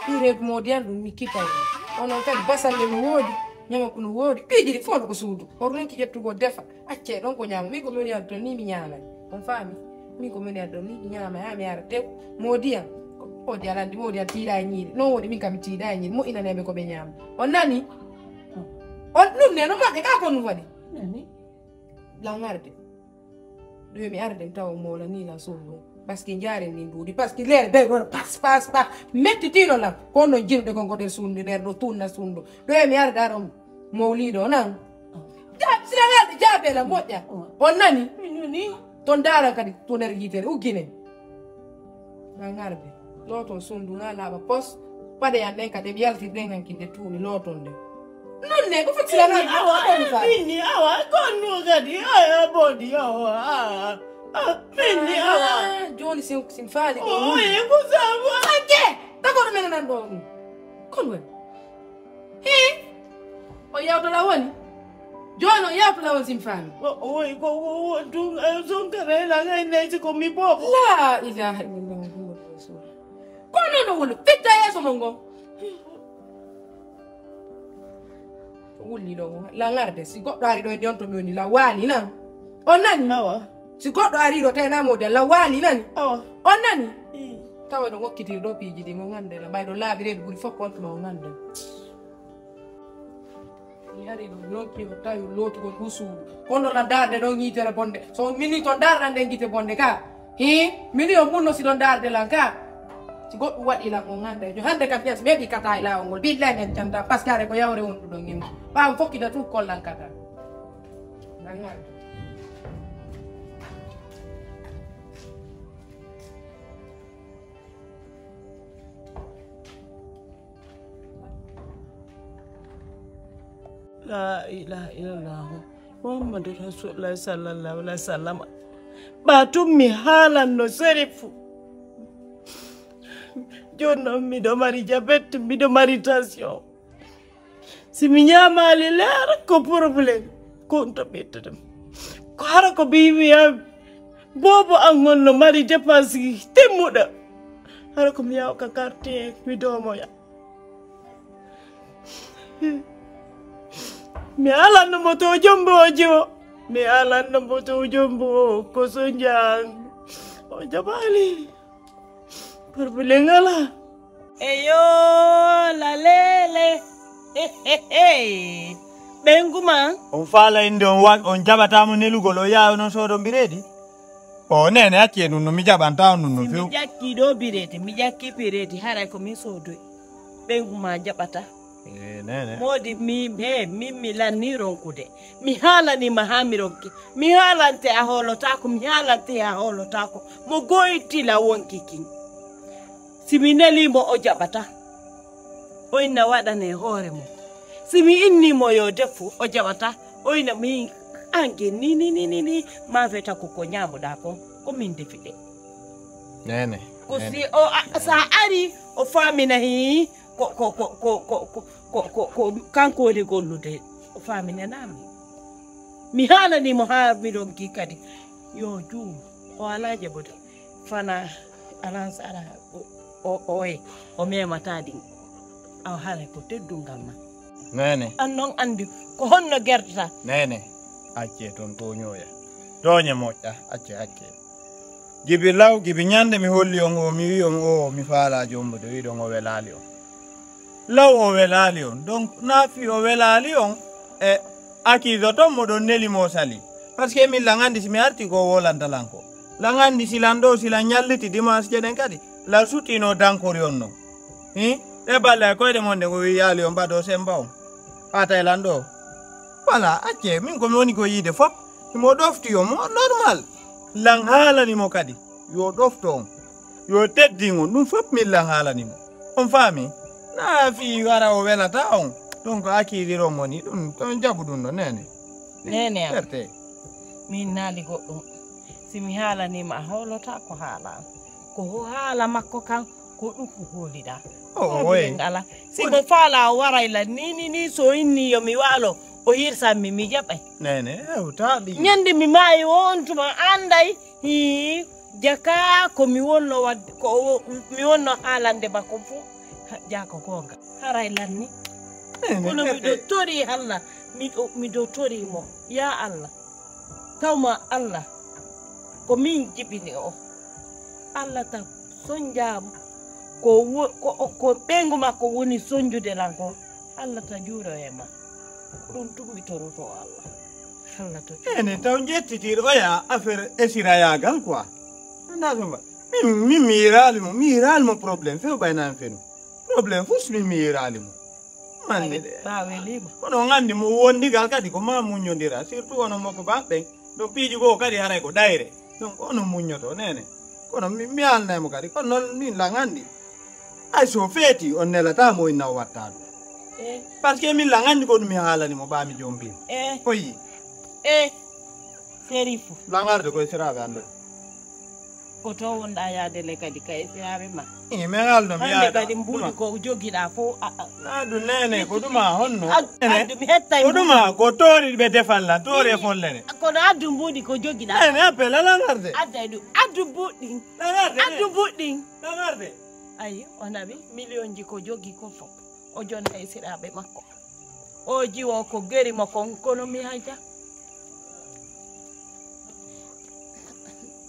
ire modian mi kita onon kadi basalle no wodi nyama ko no wodi piji fo ko suudu ornon ki jettugo defa acce don ko nyama mi ko moni addo ni mi nyama on fami mi ko moni addo ni nyama ya mi arde modian o di alandi modian tiida nyiri no wodi mi kam tiida nyiri mo ina nebe ko be nyama on nani on dum ne no ma ka ko no wadi nani la ngarde do mi arde taw mo la ni la solo parce que njaare ni ndudi parce que leer be gon pas metti tino la kono jinde ko ngotel sundi der do tunna sundo do mi arde arom mawlido nan sira ngalde jabe la modja on nani ni ton dara kadi toner yitere ugine na ngarde loton sundu na laba pos pade yande kadi yalti den kinde tumi loton de non ne ko fitira na ni awa kono kadi aya bodi awa Mini awa Joni sin fali oh e kusabu ake takoro mena nan do konwe o yawto la woni jono yawto la woni sin fali oh e ko du son kare la ngai ko mi bo la ilaha illallah muhammadur rasul kono no wolo fitta yeso mongo wulli do la ngarde si goddo ari do jonto mi woni la wali na on nani awa si goddo ari do tena model la wali nani awa on nani tawa do wokkiti do piji di mo ngande la baydo laabire buri fop konto mo ngande yari do nokki ko tawi lotu ko dusu kono la darde do ngitere bonde so mini to darde ngite bonde ka mini o munno si don darde la ka si goddo wadi la mo ngande jo hande kam pias mebi kata ila ngol billahi en tanta paskare ko yawre won do ngim ba fokki da tu kollan kata ngande La ilaha illallah Muhammadu Rasulullah sallallahu alaihi wasallam batu mi halan no serifu jono mi do mari diabete mi do mari tension si mi nyama le leer ko problème ko to betedem ko hara ko bibi ya bobo angol no mari dépense temuda hara ko mi yaw ka carte mi do moya mi ala no moto jombojo mi ala no moto jombo ko sonjang o jabali perbelengala eyo la lele benguma on fala inde on jabata mo nelugo lo yaw non so do biredi o nene acce nunno mi jabanta nunno few mi jakki do biredi mi jakki biredi hara ko mi sodo benguma jabata nene modi mi lanni ronkude mi halani mahami ronki mi halante a holotako mi halante a holotako mo goytila wonki kin simi nelimo o jabata o inna wadane hore mo simi inni mo yo defu o jabata o inna mi ange ni ma veta ko nyamuda ko min defide nene ko si o sa ari o famina hi ko kanko de gollude o famine nami mi halani mo ha mi don ki kadi yo ju o alaje bodo fana alans ara o memata din aw hala ko teddungal ma nene annon andi ko honno gerta nene acce ton to nyoya doñe moƴƴa acce gibi law gibi nyande mi holli on o mi wi on o mi faala jombude wi don o welali on law o welali on donc nafi o welali on e akido to modon neli mo sali parce que mi langandi si mi arti ko wolantalanko langandi si lando si la nyalliti dimanche jeden kadi la sutino dankori on no e balla ko de monde ko yali on bado semba on ata lando wala acce min ko mi woni ko yide fop mo dofti yo mo normal lang halani mo kadi yo dofto on yo teddingo dum fop mi lang halani mo on fami na fi wara o welata on donc akidiro moni dum ton jabu dum no nene nene min nali goddum simi halani ma holota ko hala ko hala makko kan ko dukku holida ngala simo fala waraila ni so inni yo mi walo o hirsa mi jabe nene utabi nyande mi mayi won tuma anday hi jaka ko mi wonno wad ko mi wonno halande makko fu jako gonga haray lanni kono miɗo tori Allah miɗo tori mo ya Allah tawma Allah ko min jibini o Allah tan sonjam ko ɓengu makko woni sonjude lan ko Allah ta juuro e ma ɗum tumbitoroto Allah to ene taw jettitir oya affaire esirayagal quoi andasoma mi miralimo probléme few ɓaynan fenu probléme fus mi miralimo manne de bawelima kono gandi mo wondigal kadi ko ma muñodira surtout ono makko baɓɓen ɗo piiji goo kadi haray ko ɗayre donc ono muñoto nene kono mi alnaymo kadi kono noon min la gandi ay so feeti on nelatamo inna o watta ɗum par ce que min la gandi ko ɗum mi haalanimo ɓaami jombin koyi serifu langarde koye siraɓe anɗo ko to wonɗa yaadele kadi kay siraɓe ma mi alno mi hande kadi mbuuɗi ko jogiɗa fo aɗu nene ko ɗuma honno addu mi hettay ko ɗuma ko toori ɓe defalla toori e follere kono addu mbuuɗi ko jogiɗa ene appela langarde adday ɗum addu buɗɗin addu buɗɗin langarde ayi o naɓi million ji ko jogi ko fof o jonna e siraɓe makko o jiwo ko gerimo kon kono mi hayja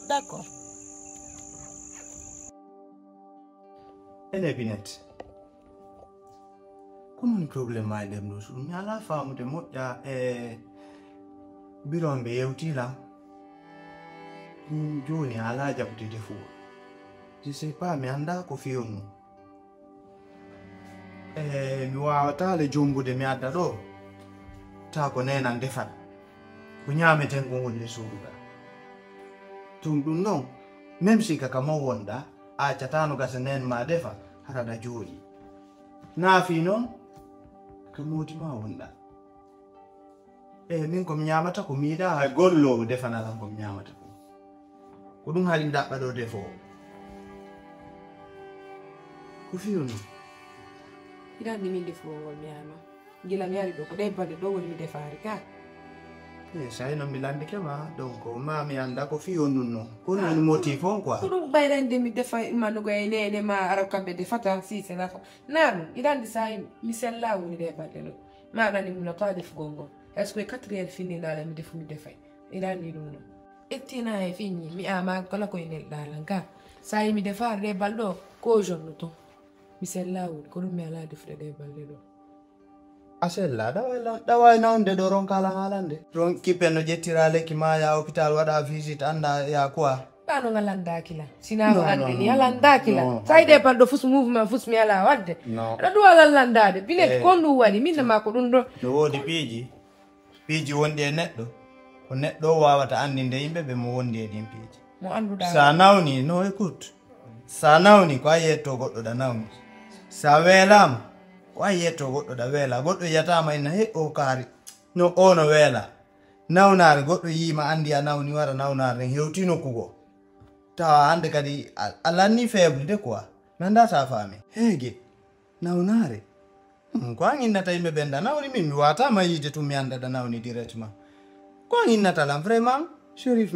d'accord ene Binet ko woni probléme ma e ɗem ɗo so ɗum mi ala famude moƴƴa e biron ɓe yewtilam joni ala jaɓde defuwo je sais pas mi anda ko fewnu mi wawata jombude mi adda ɗo ta ko nenan defat ko ñameten ko woni suuduɗa tum ɗum noon même si kaka mo wonɗa accatano gasa nen ma defa haraɗa jooɗi naafi noon ko modi ma wonɗa min komi ñamata ko miiɗa hay gollowo defanalan komi ñamata ko ɗum haali daɓɓa ɗo defoo ko fiyonu iɗanni min defugol mi yama gila mi ari ɗo ko ɗebbade ɗo woni mi defari ka sai non mi landike ma donc ma mi anda ko fiyo nunno ko non motif on quoi ko ɗum ɓayrande mi defa manugo e nene ma ara kamɓe defata si c'est la nanu iɗandi sa mi sella woni ɗebbade ɗo ma aɗani mi nota defugol ngol est ce que 4 heures finninɗala mi defu mi defay iɗanni ɗum non ettina e fini mi ama kala koye nelɗalan ka sa yi mi defar ɗebbal ɗo ko jonno ton mi sella woni ko ɗum mi ala defude ɗebbalde ɗo asella ɗaway nawde ɗo ron kala haalande ron kippen no ƴettira lekki ma ya hôpital waɗa visite anda ya quoi ɓano ngalandakila sinawo ande ni alandakila sa yiɗe balɗo fus mouvement fus mi ala wadde aɗa ɗuwa lallandade Binet kon ɗum waɗi min nama ko ɗum ɗo no woodi piiji wonɗi e neɗɗo ko neɗɗo o wawata andinde yimɓe ɓe mo wondi e ɗin piiji mo annduɗa sa nawni no écoute sa nawni ko a yetto goɗɗo ɗa nawni sa weelama ko a yetto goɗɗo ɗa weela goɗɗo yiyatama ina o kaari no o no weela nawnare goɗɗo yima andi a nawni wara nawnare nden hewti nokkugo tawa hande kadi a lanni faible de quoi mi anda sa faami heege nawnare ko an innata yimɓe ɓen ɗa nawni min mi watama yiide tum mi anda ɗa nawni directement ko an innata lan vraiment Chérif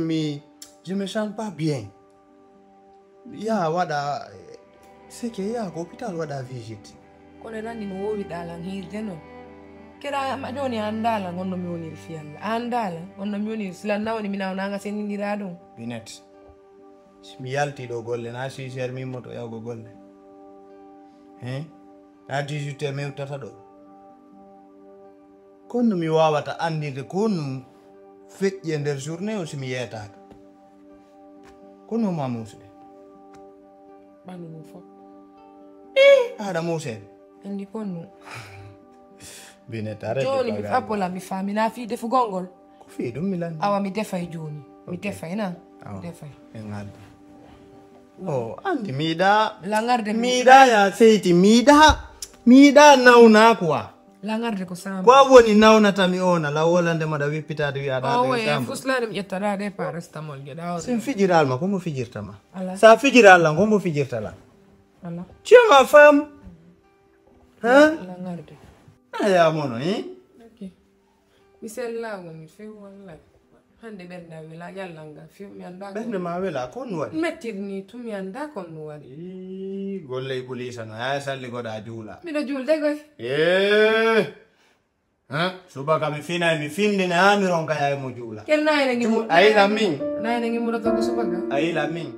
je me sens pas bien ya waɗa seke ya ko hôpital waɗa visite kono nandi no wowiɗalan hirde noon kira ma joni andalan honno mi woniri fiyalla andalan honno mi woniri silan nawni mi nawnaga senindira ɗum Binet mi yalti ɗo golle na 6 heures mimmoto yawgo golle na 18 heures mewtata ɗo konno mi wawata andirde konno feƴƴi e nder journée o somi yeetaka konno ma musude ɓandu mum fof aɗa musede andi konno Binet arrête joni mi appola mi faami na fi defugol ngol ko fi ɗum mi landi awa mi defay joni mi defay na mi defay e ngadda o andi miiɗa langarde miiɗa ya seyti miiɗa nawna quoi langarde ko sama ko woni nawnatami on ala wolande maɗa wippitade wiyaɗa o e fuslade mi ƴettaɗa ɗe parastamol geɗa sen fijiralma komo fijirtama ala sa fijirallan komo fijirtala ala tu es ma femme langarde aya mono ok mi sellago mi few wallahi hande ɓernde a wela yallanga few mi anda ɓernde ma wela ko nu waɗi mettirni tu mi anda kon no waɗi golle e police no aya salligoɗa juula miɗo julde goy subaka mi finay mi findine ha mi ronka yaye mo juula kel nayne ngi ayila min nayne ngi murata ko subaka ayila min